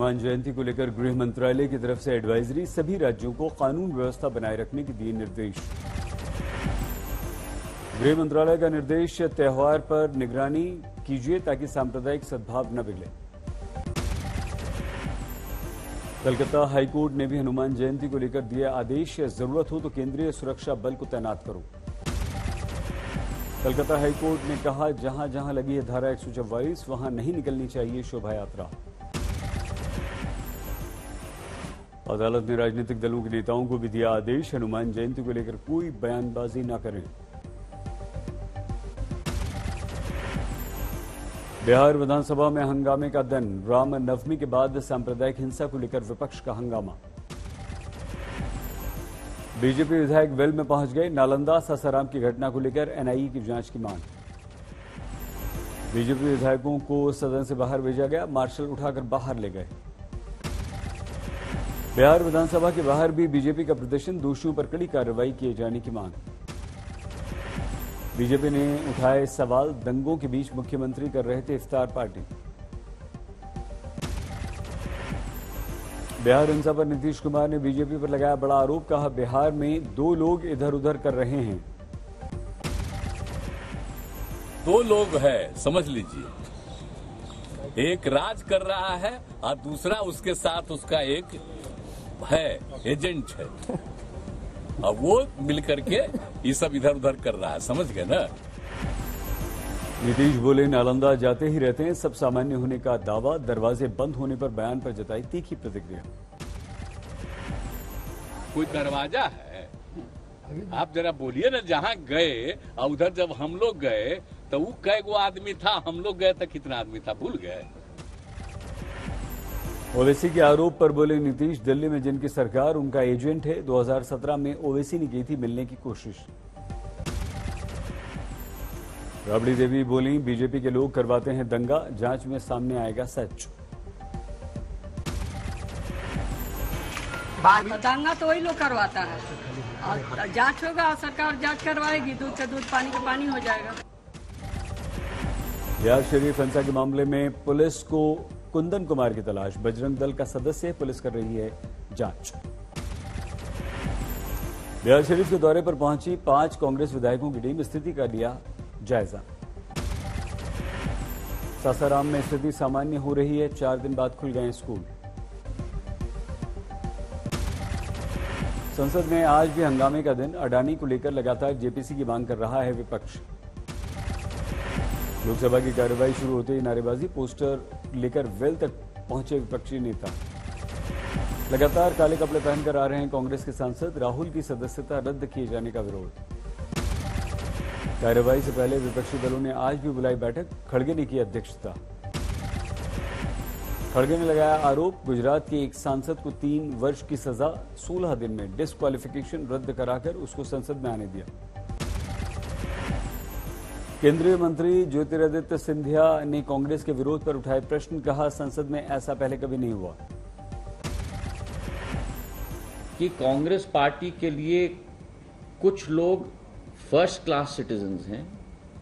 हनुमान जयंती को लेकर गृह मंत्रालय की तरफ से एडवाइजरी, सभी राज्यों को कानून व्यवस्था बनाए रखने के दिए निर्देश। गृह मंत्रालय का निर्देश, त्योहार पर निगरानी कीजिए ताकि सांप्रदायिक सद्भाव न बिगड़े। कलकत्ता हाईकोर्ट ने भी हनुमान जयंती को लेकर दिया आदेश, जरूरत हो तो केंद्रीय सुरक्षा बल को तैनात करो। कलकत्ता हाईकोर्ट ने कहा, जहां जहां लगी है धारा 144 वहां नहीं निकलनी चाहिए शोभा यात्रा। अदालत ने राजनीतिक दलों के नेताओं को भी दिया आदेश, हनुमान जयंती को लेकर कोई बयानबाजी न करें। बिहार विधानसभा में हंगामे का दिन, राम नवमी के बाद सांप्रदायिक हिंसा को लेकर विपक्ष का हंगामा। बीजेपी विधायक वेल में पहुंच गए, नालंदा सासाराम की घटना को लेकर एनआईए की जांच की मांग। बीजेपी विधायकों को सदन से बाहर भेजा गया, मार्शल उठाकर बाहर ले गए। बिहार विधानसभा के बाहर भी बीजेपी का प्रदर्शन, दोषियों पर कड़ी कार्रवाई किए जाने की मांग। बीजेपी ने उठाए सवाल, दंगों के बीच मुख्यमंत्री कर रहे थे इफ्तार पार्टी। बिहार हिंसा पर नीतीश कुमार ने बीजेपी पर लगाया बड़ा आरोप, कहा बिहार में 2 लोग इधर उधर कर रहे हैं। 2 लोग है, समझ लीजिए, एक राज कर रहा है और दूसरा उसके साथ उसका एक है, एजेंट है, अब वो मिलकर के ये सब इधर उधर कर रहा है, समझ गए ना। नीतीश बोले, नालंदा जाते ही रहते हैं, सब सामान्य होने का दावा, दरवाजे बंद होने पर बयान पर जताई तीखी प्रतिक्रिया। कोई दरवाजा है, आप जरा बोलिए ना, जहाँ गए और उधर जब हम लोग गए तो वो कै गो आदमी था, हम लोग गए तो कितना आदमी था, भूल गए। ओवैसी के आरोप पर बोले नीतीश, दिल्ली में जिनकी सरकार उनका एजेंट है, 2017 में ओवैसी ने की थी मिलने की कोशिश। राबड़ी देवी बोली, बीजेपी के लोग करवाते हैं दंगा, जांच में सामने आएगा सच। दंगा तो वही लोग करवाता है, और जांच होगा और सरकार जांच करवाएगी, दूध का दूध पानी का पानी हो जाएगा। रियाज शरीफ हिंसा के मामले में पुलिस को कुंदन कुमार की तलाश, बजरंग दल का सदस्य, पुलिस कर रही है जांच। रियाज शरीफ के दौरे पर पहुंची 5 कांग्रेस विधायकों की टीम, स्थिति का लिया जायजा। सासाराम में स्थिति सामान्य हो रही है, 4 दिन बाद खुल गए स्कूल। संसद में आज भी हंगामे का दिन, अडानी को लेकर लगातार जेपीसी की मांग कर रहा है विपक्ष। लोकसभा की कार्यवाही शुरू होते ही नारेबाजी, पोस्टर लेकर वेल तक पहुंचे विपक्षी नेता। लगातार काले कपड़े पहनकर आ रहे हैं कांग्रेस के सांसद, राहुल की सदस्यता रद्द किए जाने का विरोध। कार्यवाही से पहले विपक्षी दलों ने आज भी बुलाई बैठक, खड़गे ने की अध्यक्षता। खड़गे ने लगाया आरोप, गुजरात के एक सांसद को 3 वर्ष की सजा, 16 दिन में डिस्क्वालिफिकेशन रद्द कराकर उसको संसद में आने दिया। केंद्रीय मंत्री ज्योतिरादित्य सिंधिया ने कांग्रेस के विरोध पर उठाए प्रश्न, कहा संसद में ऐसा पहले कभी नहीं हुआ कि कांग्रेस पार्टी के लिए कुछ लोग फर्स्ट क्लास सिटीजन्स हैं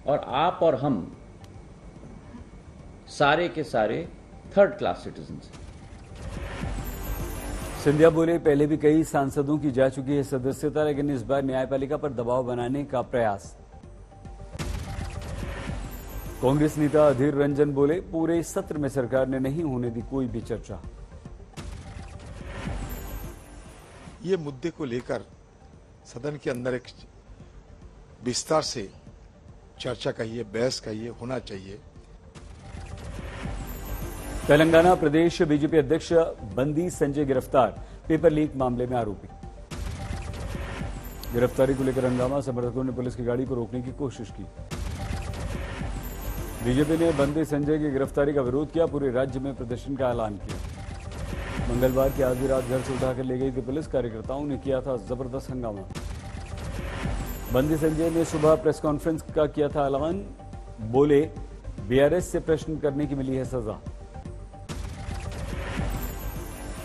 और आप और हम सारे के सारे थर्ड क्लास सिटीजन्स हैं। सिंधिया बोले, पहले भी कई सांसदों की जा चुकी है सदस्यता, लेकिन इस बार न्यायपालिका पर दबाव बनाने का प्रयास। कांग्रेस नेता अधीर रंजन बोले, पूरे सत्र में सरकार ने नहीं होने दी कोई भी चर्चा। ये मुद्दे को लेकर सदन के अंदर एक विस्तार से चर्चा कहिए, बहस कहिए, होना चाहिए। तेलंगाना प्रदेश बीजेपी अध्यक्ष बंदी संजय गिरफ्तार, पेपर लीक मामले में आरोपी। गिरफ्तारी को लेकर हंगामा, समर्थकों ने पुलिस की गाड़ी को रोकने की कोशिश की। बीजेपी ने बंदी संजय की गिरफ्तारी का विरोध किया, पूरे राज्य में प्रदर्शन का ऐलान किया। मंगलवार की आधी रात घर से उठाकर ले गई थी पुलिस, कार्यकर्ताओं ने किया था जबरदस्त हंगामा। बंदी संजय ने सुबह प्रेस कॉन्फ्रेंस का किया था ऐलान, बोले बीआरएस से प्रश्न करने की मिली है सजा।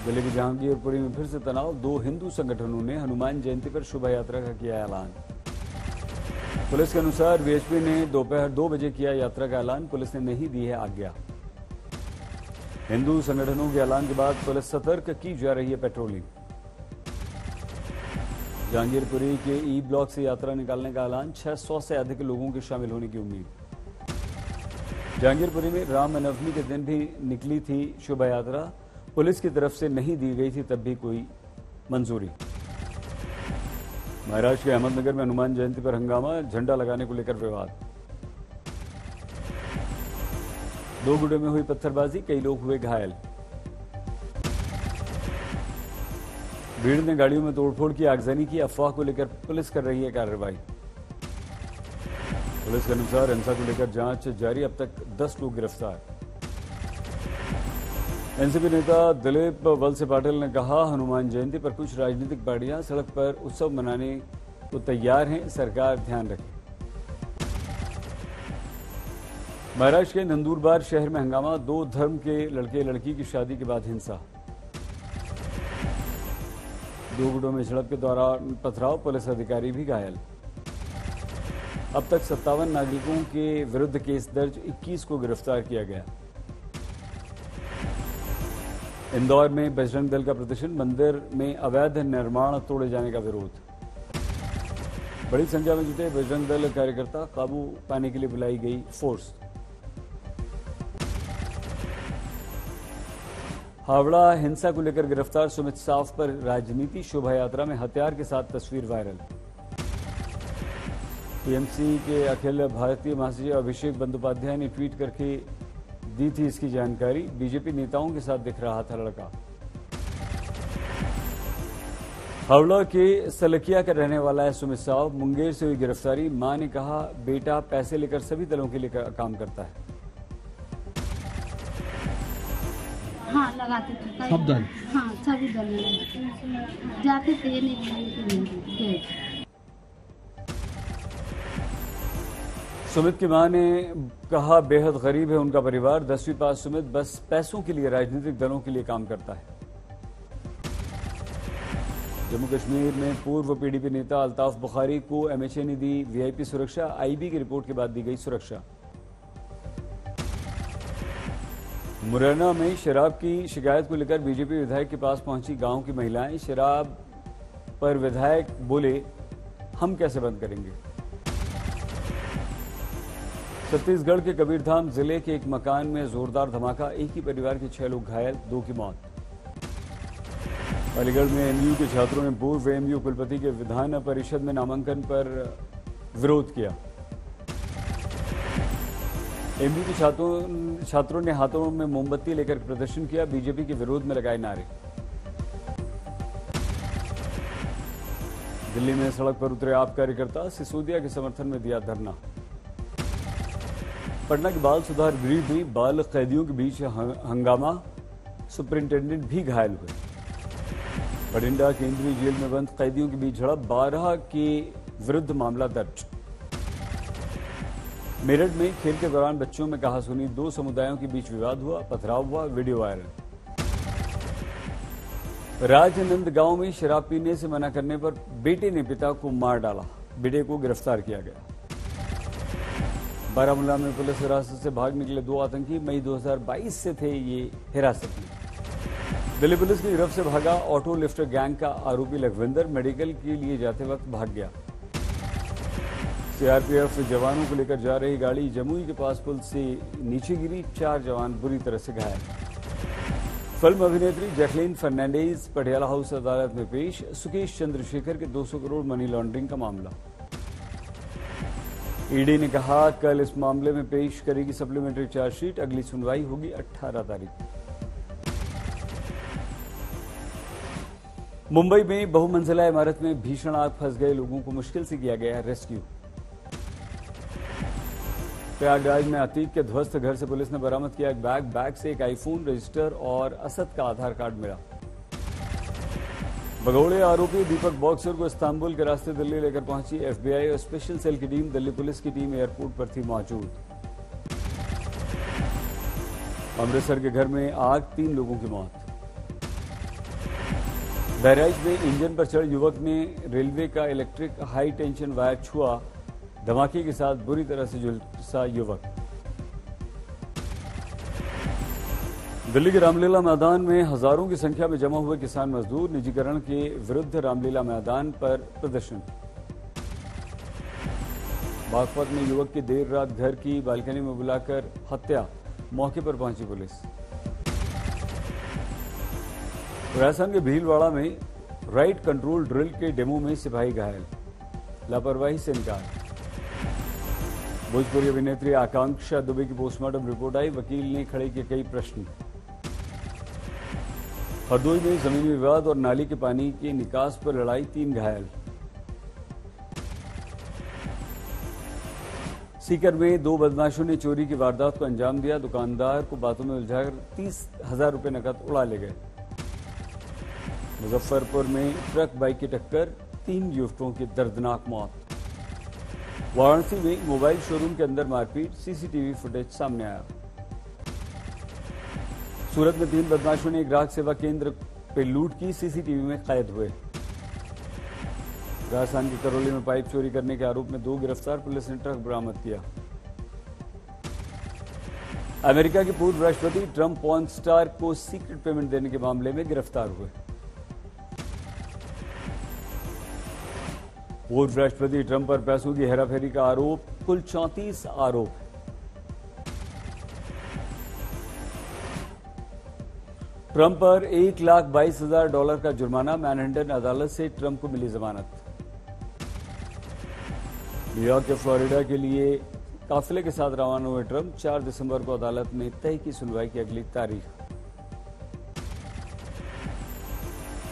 दिल्ली की जहांगीरपुरी में फिर से तनाव, 2 हिंदू संगठनों ने हनुमान जयंती पर शोभा यात्रा का किया ऐलान। पुलिस के अनुसार वीएचपी ने दोपहर 2 बजे किया यात्रा का ऐलान, पुलिस ने नहीं दी है आज्ञा। हिंदू संगठनों के ऐलान के बाद पुलिस सतर्क की जा रही है पेट्रोलिंग। जहांगीरपुरी के ई ब्लॉक से यात्रा निकालने का ऐलान, 600 से अधिक लोगों के शामिल होने की उम्मीद। जहांगीरपुरी में रामनवमी के दिन भी निकली थी शोभा यात्रा, पुलिस की तरफ से नहीं दी गई थी तब भी कोई मंजूरी। महाराष्ट्र के अहमदनगर में हनुमान जयंती पर हंगामा, झंडा लगाने को लेकर विवाद। 2 गुटों में हुई पत्थरबाजी, कई लोग हुए घायल। भीड़ ने गाड़ियों में तोड़फोड़ की, आगजनी की, अफवाह को लेकर पुलिस कर रही है कार्रवाई। पुलिस के अनुसार हिंसा को लेकर जांच जारी, अब तक 10 लोग गिरफ्तार। एनसीपी नेता दिलीप वलसे पाटिल ने कहा, हनुमान जयंती पर कुछ राजनीतिक पार्टियां सड़क पर उत्सव मनाने को तैयार हैं, सरकार ध्यान रखे। महाराष्ट्र के नंदुरबार शहर में हंगामा, 2 धर्म के लड़के लड़की की शादी के बाद हिंसा। 2 गुटों में झड़प के दौरान पथराव, पुलिस अधिकारी भी घायल। अब तक 57 नागरिकों के विरुद्ध केस दर्ज, 21 को गिरफ्तार किया गया। इंदौर में बजरंग दल का प्रदर्शन, मंदिर में अवैध निर्माण तोड़े जाने का विरोध। बड़ी संख्या में जुटे बजरंग दल कार्यकर्ता, काबू पाने के लिए बुलाई गई फोर्स। हावड़ा हिंसा को लेकर गिरफ्तार सुमित साफ पर राजनीति, शोभा यात्रा में हथियार के साथ तस्वीर वायरल। टीएमसी के अखिल भारतीय महासचिव अभिषेक बंदोपाध्याय ने ट्वीट करके दी थी इसकी जानकारी। बीजेपी नेताओं के साथ दिख रहा था लड़का। हावड़ा के सलकिया का रहने वाला है सुमित साव, मुंगेर से हुई गिरफ्तारी। मां ने कहा, बेटा पैसे लेकर सभी दलों के लिए काम करता है। हाँ लगाते थे सब दल। हाँ सभी दल में लगाते जाते थे, ये नहीं सुमित की मां ने कहा, बेहद गरीब है उनका परिवार, 10वीं पास सुमित बस पैसों के लिए राजनीतिक दलों के लिए काम करता है। जम्मू कश्मीर में पूर्व पीडीपी नेता अल्ताफ बुखारी को एमएचए ने दी वीआईपी सुरक्षा, आईबी की रिपोर्ट के बाद दी गई सुरक्षा। मुरैना में शराब की शिकायत को लेकर बीजेपी विधायक के पास पहुंची गांव की महिलाएं। शराब पर विधायक बोले, हम कैसे बंद करेंगे। छत्तीसगढ़ के कबीरधाम जिले के एक मकान में जोरदार धमाका, एक ही परिवार के 6 लोग घायल, 2 की मौत। अलीगढ़ में एमयू के छात्रों ने पूर्व एमयू कुलपति के विधान परिषद में नामांकन पर विरोध किया। एमयू के छात्रों ने हाथों में मोमबत्ती लेकर प्रदर्शन किया, बीजेपी के विरोध में लगाए नारे। दिल्ली में सड़क पर उतरे आप कार्यकर्ता, सिसोदिया के समर्थन में दिया धरना। पटना के बाल सुधार गृह में बाल कैदियों के बीच हंगामा, सुपरिंटेंडेंट भी घायल हुए। बठिंडा केंद्रीय जेल में बंद कैदियों के बीच झड़प, 12 के विरुद्ध मामला दर्ज। मेरठ में खेल के दौरान बच्चों में कहासुनी, 2 समुदायों के बीच विवाद हुआ, पथराव हुआ, वीडियो वायरल। राजनंद गांव में शराब पीने से मना करने पर बेटे ने पिता को मार डाला, बेटे को गिरफ्तार किया गया। बारामूला में पुलिस हिरासत से भाग निकले 2 आतंकी, मई 2022 से थे ये हिरासत में। दिल्ली पुलिस की गिरफ्त से भागा ऑटो लिफ्टर गैंग का आरोपी लखविंदर, मेडिकल के लिए जाते वक्त भाग गया। सीआरपीएफ जवानों को लेकर जा रही गाड़ी जमुई के पास पुल से नीचे गिरी, 4 जवान बुरी तरह से घायल। फिल्म अभिनेत्री जैकलीन फर्नांडीज पटियाला हाउस अदालत में पेश, सुकेश चंद्रशेखर के 200 करोड़ मनी लॉन्ड्रिंग का मामला। ईडी ने कहा, कल इस मामले में पेश करेगी सप्लीमेंट्री चार्जशीट, अगली सुनवाई होगी 18 तारीख। मुंबई में बहुमंजिला इमारत में भीषण आग, फंस गए लोगों को मुश्किल से किया गया रेस्क्यू। प्रयागराज में अतीक के ध्वस्त घर से पुलिस ने बरामद किया एक बैग से एक आईफोन, रजिस्टर और असद का आधार कार्ड मिला। भगोड़े आरोपी दीपक बॉक्सर को इस्तांबुल के रास्ते दिल्ली लेकर पहुंची एफबीआई और स्पेशल सेल की टीम, दिल्ली पुलिस की टीम एयरपोर्ट पर थी मौजूद। अमृतसर के घर में आग, 3 लोगों की मौत। बहराइच में इंजन पर चढ़ युवक ने रेलवे का इलेक्ट्रिक हाई टेंशन वायर छुआ, धमाके के साथ बुरी तरह से झुलसा युवक। दिल्ली के रामलीला मैदान में हजारों की संख्या में जमा हुए किसान मजदूर, निजीकरण के विरुद्ध रामलीला मैदान पर प्रदर्शन। बागपत में युवक की देर रात घर की बालकनी में बुलाकर हत्या, मौके पर पहुंची पुलिस। राजस्थान के भीलवाड़ा में राइट कंट्रोल ड्रिल के डेमो में सिपाही घायल, लापरवाही से इनकार। भोजपुरी अभिनेत्री आकांक्षा दुबे की पोस्टमार्टम रिपोर्ट आई, वकील ने खड़े किए कई प्रश्न। हरदोई में जमीनी विवाद और नाली के पानी के निकास पर लड़ाई, 3 घायल। सीकर में 2 बदमाशों ने चोरी की वारदात को अंजाम दिया, दुकानदार को बातों में उलझाकर 30,000 रुपए नकद उड़ा ले गए। मुजफ्फरपुर में ट्रक बाइक की टक्कर, 3 युवकों की दर्दनाक मौत। वाराणसी में मोबाइल शोरूम के अंदर मारपीट, सीसीटीवी फुटेज सामने आया। सूरत में 3 बदमाशों ने ग्राहक सेवा केंद्र पे लूट की, सीसीटीवी में कैद हुए। राजस्थान के करौली में पाइप चोरी करने के आरोप में 2 गिरफ्तार, पुलिस ने ट्रक बरामद किया। अमेरिका के पूर्व राष्ट्रपति ट्रंप पॉर्न स्टार को सीक्रेट पेमेंट देने के मामले में गिरफ्तार हुए। पूर्व राष्ट्रपति ट्रंप पर पैसों की हेराफेरी का आरोप, कुल 34 आरोप। ट्रंप पर $1,22,000 का जुर्माना, मैनहट्टन अदालत से ट्रंप को मिली जमानत। न्यूयॉर्क के फ्लोरिडा के लिए काफिले के साथ रवाना हुए ट्रंप, 4 दिसंबर को अदालत ने तय की सुनवाई की अगली तारीख।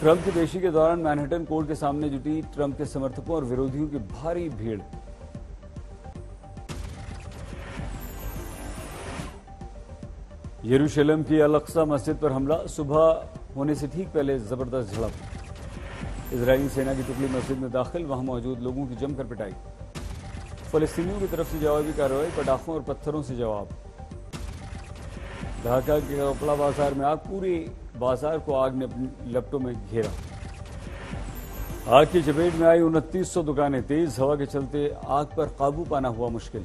ट्रंप की पेशी के दौरान मैनहट्टन कोर्ट के सामने जुटी ट्रंप के समर्थकों और विरोधियों की भारी भीड़। यरूशलेम की अल-अक्सा मस्जिद पर हमला, सुबह होने से ठीक पहले जबरदस्त झड़प। इजरायली सेना की टुकड़ी मस्जिद में दाखिल, वहां मौजूद लोगों की जमकर पिटाई। फलस्तीनियों की तरफ से जवाबी कार्रवाई, पटाखों और पत्थरों से जवाब। ढाका के कपड़ा बाजार में आग, पूरे बाजार को आग ने अपनी लपटों में घेरा। आग की चपेट में आई 2900 दुकानें, तेज हवा के चलते आग पर काबू पाना हुआ मुश्किल।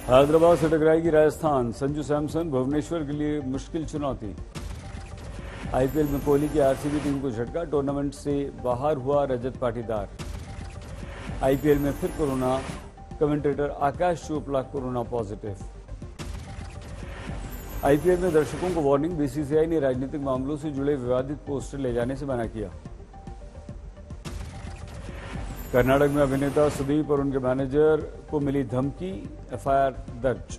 हैदराबाद से टकराएगी राजस्थान, संजू सैमसन भुवनेश्वर के लिए मुश्किल चुनौती। आईपीएल में कोहली की आरसीबी टीम को झटका, टूर्नामेंट से बाहर हुआ रजत पाटीदार। आईपीएल में फिर कोरोना, कमेंटेटर आकाश चोपड़ा कोरोना पॉजिटिव। आईपीएल में दर्शकों को वार्निंग, बीसीसीआई ने राजनीतिक मामलों से जुड़े विवादित पोस्टर ले जाने से मना किया। कर्नाटक में अभिनेता सुदीप और उनके मैनेजर को मिली धमकी, एफआईआर दर्ज।